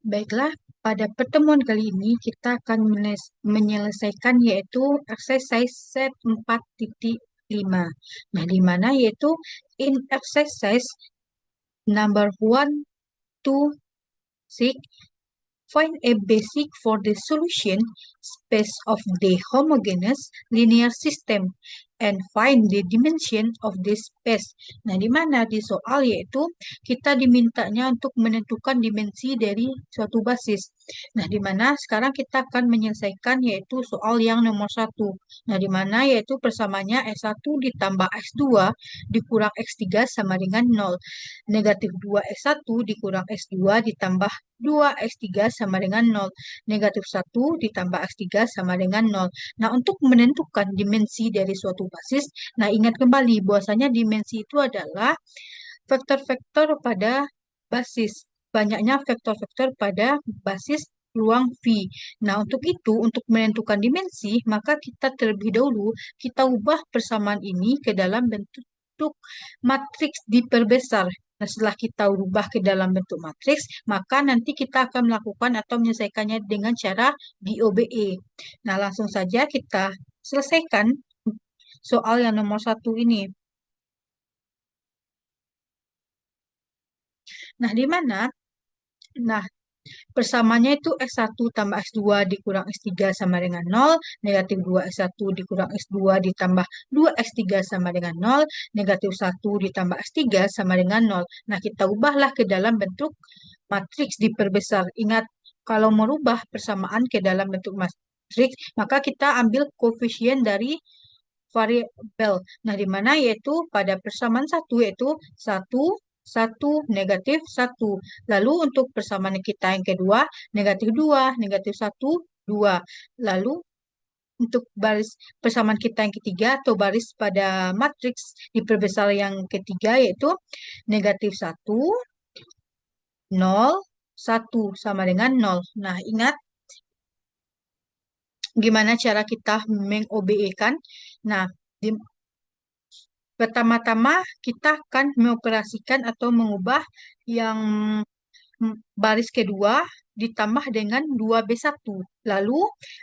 Baiklah, pada pertemuan kali ini kita akan menyelesaikan yaitu exercise set 4.5. Nah, di mana yaitu in exercise number 1 to 6, find a basic for the solution space of the homogeneous linear system and find the dimension of the space. Nah, di mana di soal yaitu kita dimintanya untuk menentukan dimensi dari suatu basis. Nah, di mana sekarang kita akan menyelesaikan yaitu soal yang nomor satu. Nah, di mana yaitu persamanya S1 ditambah S2 dikurang X3 sama dengan 0. Negatif 2 S1 dikurang S2 ditambah 2 X3 sama dengan 0. Negatif 1 ditambah X3 sama dengan 0. Nah, untuk menentukan dimensi dari suatu basis, nah ingat kembali bahwasanya dimensi itu adalah vektor-vektor pada basis. Banyaknya vektor-vektor pada basis ruang V. Nah, untuk itu, untuk menentukan dimensi, maka kita terlebih dahulu, kita ubah persamaan ini ke dalam bentuk matriks diperbesar. Nah, setelah kita ubah ke dalam bentuk matriks, maka nanti kita akan melakukan atau menyelesaikannya dengan cara DOBE. Nah, langsung saja kita selesaikan soal yang nomor satu ini. Nah, di mana? Nah, persamanya itu X1 tambah X2 dikurang X3 sama dengan 0, negatif 2 X1 dikurang X2 ditambah 2 X3 sama dengan 0, negatif 1 ditambah X3 sama dengan 0. Nah, kita ubahlah ke dalam bentuk matriks diperbesar. Ingat, kalau merubah persamaan ke dalam bentuk matriks, maka kita ambil koefisien dari variabel. Nah, di mana yaitu pada persamaan satu yaitu satu satu negatif satu. Lalu untuk persamaan kita yang kedua, negatif 2 negatif satu 2. Lalu untuk baris persamaan kita yang ketiga atau baris pada matriks diperbesar yang ketiga yaitu negatif satu 0, 1 sama dengan 0. Nah, ingat gimana cara kita mengobe-kan? Nah, di pertama-tama kita akan mengoperasikan atau mengubah yang baris kedua ditambah dengan 2B1. Lalu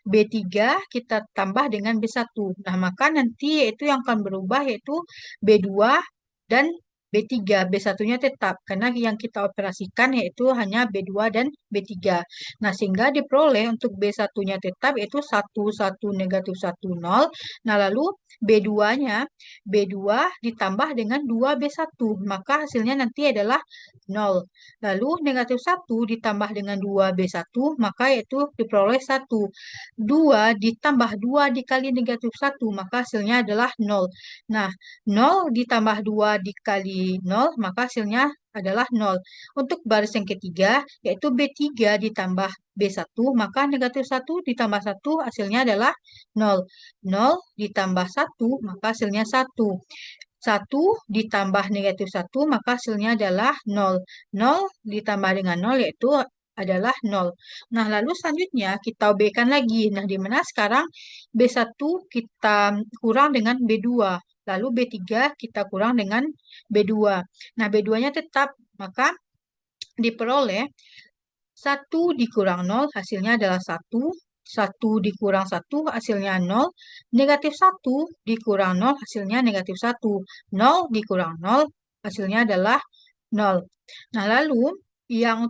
B3 kita tambah dengan B1. Nah, maka nanti yaitu yang akan berubah yaitu B2 dan B3. B1-nya tetap karena yang kita operasikan yaitu hanya B2 dan B3. Nah, sehingga diperoleh untuk B1-nya tetap yaitu 1, 1, negatif 1, 0. Nah, lalu B2-nya B2 ditambah dengan 2B1. Maka hasilnya nanti adalah 0. Lalu negatif 1 ditambah dengan 2B1, maka yaitu diperoleh 1. 2 ditambah 2 dikali negatif 1, maka hasilnya adalah 0. Nah, 0 ditambah 2 dikali 0, maka hasilnya adalah 0. Untuk baris yang ketiga, yaitu B3 ditambah B1, maka negatif 1 ditambah 1 hasilnya adalah 0. 0 ditambah 1, maka hasilnya 1. 1 ditambah negatif 1, maka hasilnya adalah 0. 0 ditambah dengan 0 yaitu adalah 0. Nah, lalu selanjutnya kita obkan lagi. Nah, di mana sekarang B1 kita kurang dengan B2. Lalu B3 kita kurang dengan B2. Nah, B2-nya tetap, maka diperoleh 1 dikurang 0 hasilnya adalah 1. 1 dikurang 1 hasilnya 0. Negatif 1 dikurang 0 hasilnya negatif 1. 0 dikurang 0 hasilnya adalah 0. Nah, lalu yang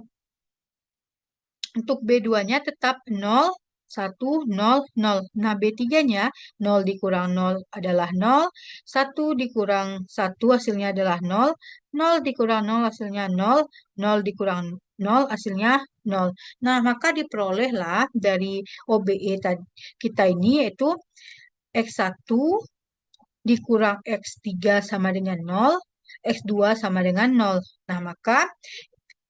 untuk B2-nya tetap 0, 1, 0, 0. Nah, B3-nya 0 dikurang 0 adalah 0, 1 dikurang 1 hasilnya adalah 0, 0 dikurang 0 hasilnya 0, 0 dikurang 0 hasilnya 0. Nah, maka diperolehlah dari OBE tadi kita ini yaitu X1 dikurang X3 sama dengan 0, X2 sama dengan 0. Nah, maka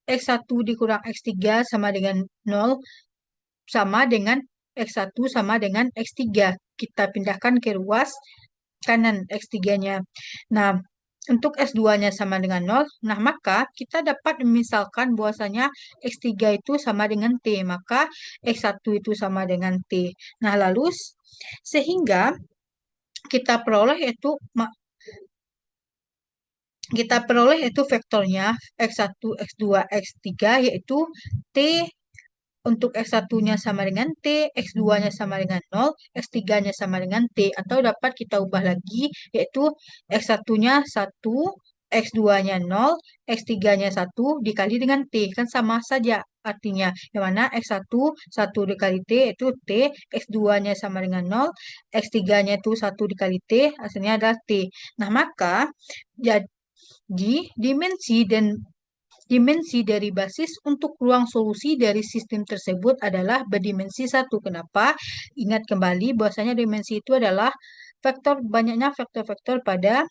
X1 dikurang X3 sama dengan 0 sama dengan X1 sama dengan X3. Kita pindahkan ke ruas kanan X3-nya. Nah, untuk S2-nya sama dengan 0, nah maka kita dapat misalkan bahwasanya X3 itu sama dengan T, maka X1 itu sama dengan T. Nah, lalu sehingga kita peroleh itu vektornya X1, X2, X3 yaitu T untuk X1-nya sama dengan T, X2-nya sama dengan 0, X3-nya sama dengan T. Atau dapat kita ubah lagi, yaitu X1-nya 1, X2-nya 0, X3-nya 1 dikali dengan T. Kan sama saja artinya. Yang mana X1, 1 dikali T itu T, X2-nya sama dengan 0, X3-nya itu 1 dikali T, hasilnya adalah T. Nah, maka jadi dimensi dari basis untuk ruang solusi dari sistem tersebut adalah berdimensi satu. Kenapa? Ingat kembali bahwasanya dimensi itu adalah banyaknya vektor-vektor pada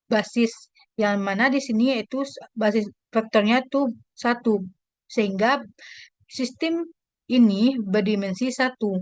basis. Yang mana di sini yaitu basis vektornya itu satu. Sehingga sistem ini berdimensi satu.